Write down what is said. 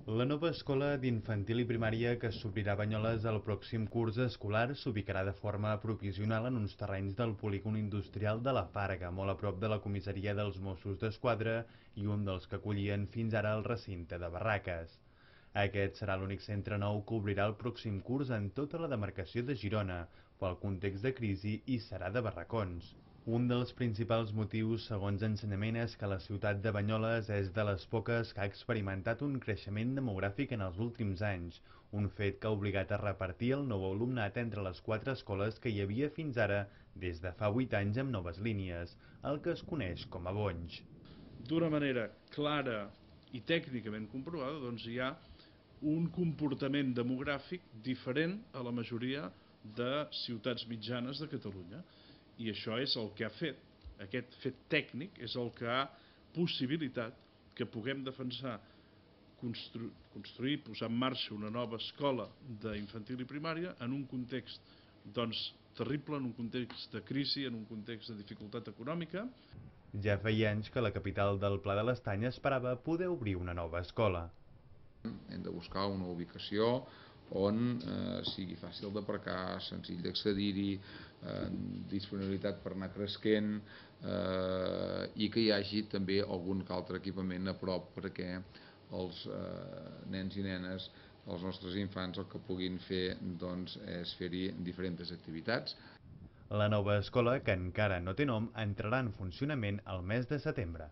La nova escola d'infantil i primària que s'obrirà a Banyoles el pròxim curs escolar s'ubicarà de forma provisional en uns terrenys del polígon industrial de la Farga, molt a prop de la comissaria dels Mossos d'Esquadra i un dels que acollien fins ara el recinte de Barraques. Aquest serà l'únic centre nou que obrirà el pròxim curs en tota la demarcació de Girona, pel context de crisi i serà de barracons. Un dels principals motius, segons Ensenyament, és que la ciutat de Banyoles és de les poques que ha experimentat un creixement demogràfic en els últims anys, un fet que ha obligat a repartir el nou alumnat entre les 4 escoles que hi havia fins ara des de fa 8 anys amb noves línies, el que es coneix com a bonys. D'una manera clara i tècnicament comprovada, doncs hi ha un comportament demogràfic diferent a la majoria de ciutats mitjanes de Catalunya. I això és el que ha fet, aquest fet tècnic és el que ha possibilitat que puguem defensar construir, posar en marxa una nova escola d'infantil i primària en un context doncs, terrible, en un context de crisi, en un context de dificultat econòmica. Ja feia anys que la capital del Pla de l'Estany esperava poder obrir una nova escola. Hem de buscar una ubicació on sigui fàcil d'aparcar, senzill d'accedir-hi, disponibilitat per anar cresquent i que hi hagi també algun altre equipament a prop perquè els nens i nenes, els nostres infants, el que puguin fer doncs, és fer-hi diferents activitats. La nova escola, que encara no té nom, entrarà en funcionament el mes de setembre.